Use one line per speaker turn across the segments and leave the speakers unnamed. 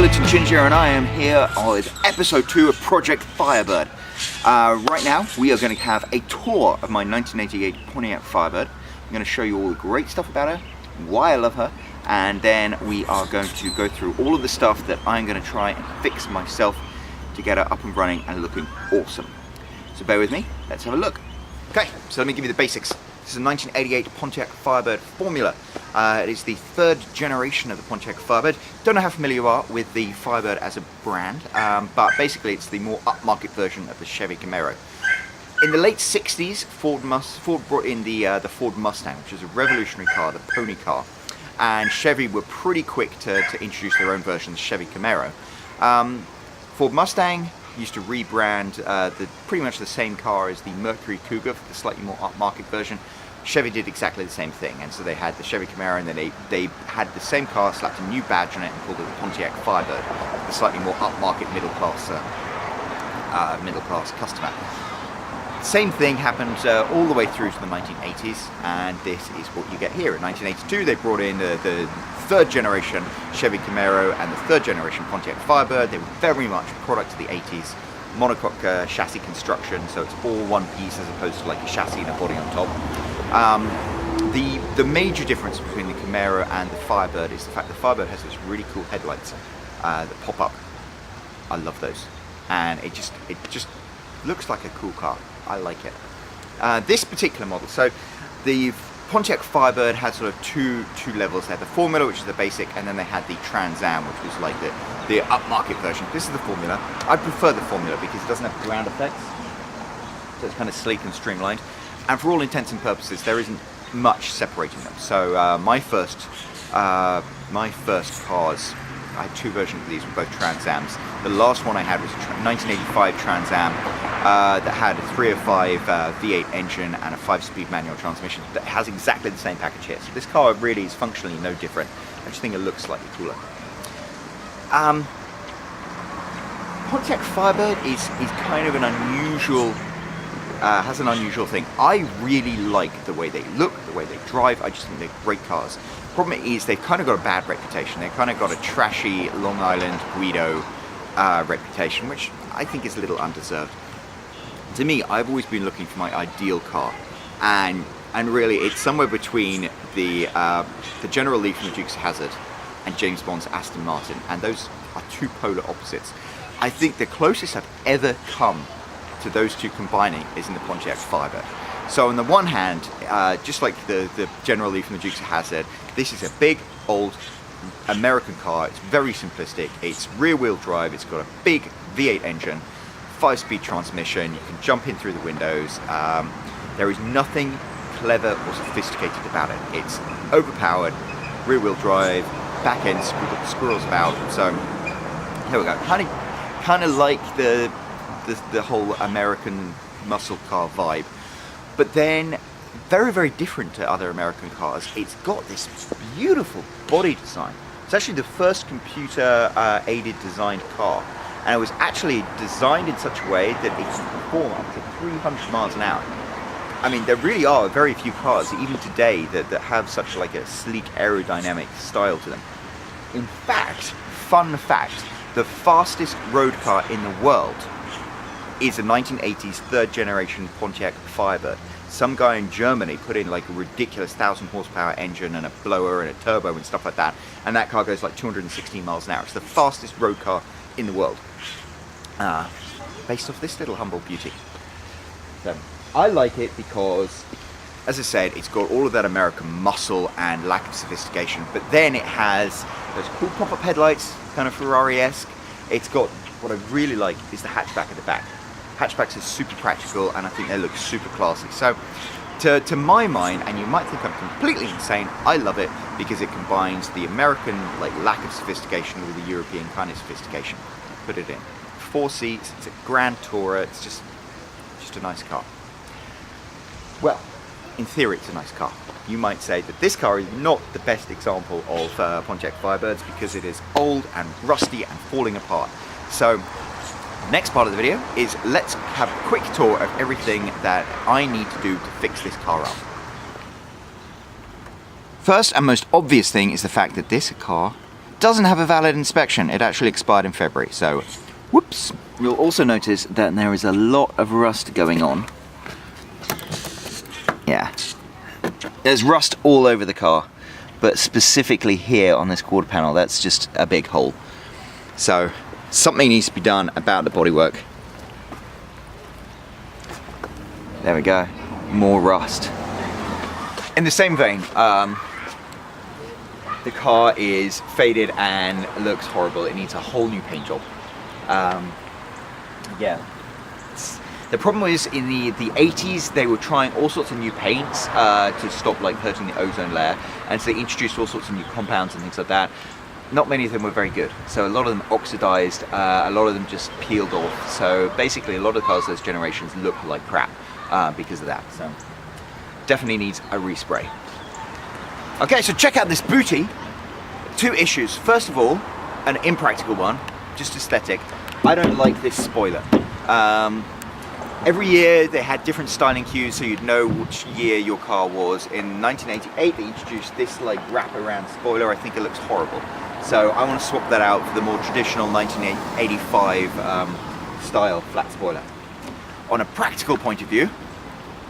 Skeleton Ginger, and I am here with episode 2 of Project Firebird. Right now we are going to have a tour of my 1988 Pontiac Firebird. I'm going to show you all the great stuff about her, why I love her, and then we are going to go through all of the stuff that I'm going to try and fix myself to get her up and running and looking awesome. So bear with me, let's have a look. Okay, so let me give you the basics. This is a 1988 Pontiac Firebird Formula. It is the third generation of the Pontiac Firebird. Don't know how familiar you are with the Firebird as a brand, but basically it's the more upmarket version of the Chevy Camaro. In the late 60s, Ford brought in the Ford Mustang, which is a revolutionary car, the pony car. And Chevy were pretty quick to introduce their own version, the Chevy Camaro. Ford Mustang used to rebrand pretty much the same car as the Mercury Cougar, the slightly more upmarket version. Chevy did exactly the same thing, and so they had the Chevy Camaro, and then they had the same car, slapped a new badge on it, and called it the Pontiac Firebird, the slightly more upmarket middle class customer. Same thing happened all the way through to the 1980s, and this is what you get here. In 1982, they brought in the third generation Chevy Camaro and the third generation Pontiac Firebird. They were very much a product of the 80s. Monocoque chassis construction, so it's all one piece as opposed to like a chassis and a body on top. The major difference between the Camaro and the Firebird is the fact the Firebird has those really cool headlights that pop up. I love those, and it just looks like a cool car. I like it. This particular model, so the Pontiac Firebird had sort of two levels. They had the Formula, which is the basic, and then they had the Trans Am, which was like the upmarket version. This is the Formula. I prefer the Formula because it doesn't have ground effects, so it's kind of sleek and streamlined. And for all intents and purposes, there isn't much separating them. So my first cars, I had two versions of these, were both Trans Ams. The last one I had was a 1985 Trans Am that had a 305 V8 engine and a 5-speed manual transmission that has exactly the same package here. So this car really is functionally no different. I just think it looks slightly cooler. Pontiac Firebird is kind of an unusual, has an unusual thing. I really like the way they look, the way they drive. I just think they're great cars. Problem is, they've kind of got a bad reputation. They've kind of got a trashy Long Island Guido reputation, which I think is a little undeserved. To me, I've always been looking for my ideal car, and really it's somewhere between the General Lee from the Dukes of Hazzard and James Bond's Aston Martin, and those are two polar opposites. I think the closest I've ever come to those two combining is in the Pontiac Firebird. So on the one hand, just like the General Lee from the Dukes of Hazzard, this is a big, old American car. It's very simplistic. It's rear-wheel drive. It's got a big V8 engine, 5-speed transmission. You can jump in through the windows. There is nothing clever or sophisticated about it. It's overpowered, rear-wheel drive, back end squirrels about. So here we go. Kind of like the whole American muscle car vibe. But then, very, very different to other American cars, it's got this beautiful body design. It's actually the first computer-aided designed car. And it was actually designed in such a way that it can perform up to 300 miles an hour. I mean, there really are very few cars, even today, that have such like a sleek aerodynamic style to them. In fact, fun fact, the fastest road car in the world is a 1980s third generation Pontiac Firebird. Some guy in Germany put in like a ridiculous 1,000 horsepower engine and a blower and a turbo and stuff like that, and that car goes like 216 miles an hour. It's the fastest road car in the world, based off this little humble beauty. So I like it because, as I said, it's got all of that American muscle and lack of sophistication, but then it has those cool pop-up headlights, kind of Ferrari-esque. It's got, what I really like is the hatchback at the back. Hatchbacks are super practical, and I think they look super classy. So to my mind, and you might think I'm completely insane, I love it because it combines the American like lack of sophistication with the European kind of sophistication. Put it in 4 seats. It's a Grand Tourer. It's just a nice car. Well, in theory, it's a nice car. You might say that this car is not the best example of Pontiac Firebirds because it is old and rusty and falling apart. So next part of the video is let's have a quick tour of everything that I need to do to fix this car up. First and most obvious thing is the fact that this car doesn't have a valid inspection. It actually expired in February, so whoops. You'll also notice that there is a lot of rust going on. Yeah, there's rust all over the car, but specifically here on this quarter panel, that's just a big hole. So something needs to be done about the bodywork. There we go, more rust. In the same vein, the car is faded and looks horrible. It needs a whole new paint job. Yeah. The problem is in the 80s they were trying all sorts of new paints to stop like hurting the ozone layer, and so they introduced all sorts of new compounds and things like that. Not many of them were very good, so a lot of them oxidized, a lot of them just peeled off. So basically a lot of the cars those generations look like crap because of that. So definitely needs a respray. Okay, so check out this booty. Two issues. First of all, an impractical one, just aesthetic. I don't like this spoiler. Every year they had different styling cues so you'd know which year your car was. In 1988 they introduced this like wrap-around spoiler. I think it looks horrible. So I want to swap that out for the more traditional 1985 style flat spoiler. On a practical point of view,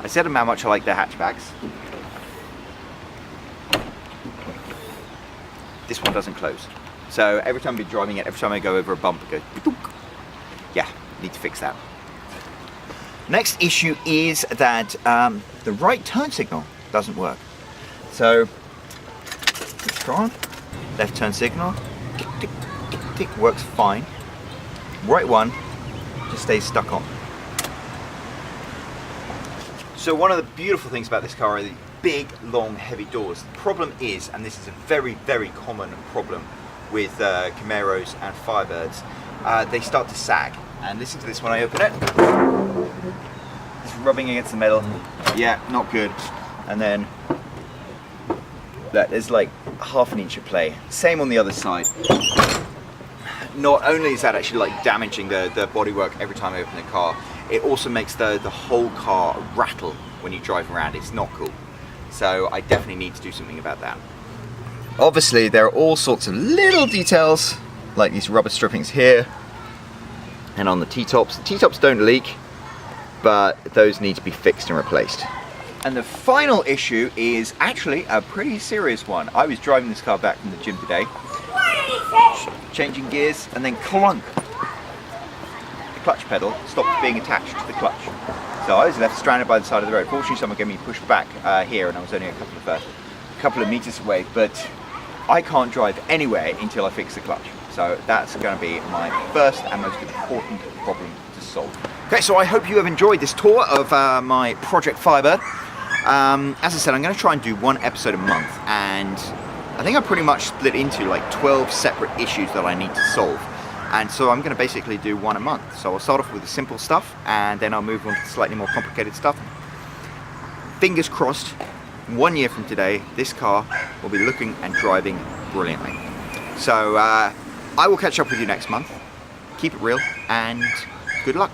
I said how much I like the hatchbacks. This one doesn't close. So every time I'm driving it, every time I go over a bump, it goes, yeah, need to fix that. Next issue is that the right turn signal doesn't work. So, let's try on. Left turn signal, tick, tick, tick, tick, works fine. Right one just stays stuck on. So one of the beautiful things about this car are the big, long, heavy doors. The problem is, and this is a very, very common problem with Camaros and Firebirds, they start to sag. And listen to this when I open it. It's rubbing against the metal. Yeah, not good. And then there's like half an inch of play. Same on the other side. Not only is that actually like damaging the bodywork every time I open the car, it also makes the whole car rattle when you drive around. It's not cool. So I definitely need to do something about that. Obviously there are all sorts of little details like these rubber strippings here and on the Ttops. The Ttops don't leak, but those need to be fixed and replaced. And the final issue is actually a pretty serious one. I was driving this car back from the gym today, changing gears, and then clunk. The clutch pedal stopped being attached to the clutch. So I was left stranded by the side of the road. Fortunately someone gave me a push back here, and I was only a couple of meters away, but I can't drive anywhere until I fix the clutch. So that's going to be my first and most important problem to solve. Okay, so I hope you have enjoyed this tour of my Project Firebird. As I said, I'm going to try and do one episode a month, and I think I pretty much split into like 12 separate issues that I need to solve. And so I'm going to basically do one a month. So I'll start off with the simple stuff, and then I'll move on to the slightly more complicated stuff. Fingers crossed, 1 year from today, this car will be looking and driving brilliantly. So I will catch up with you next month. Keep it real, and good luck.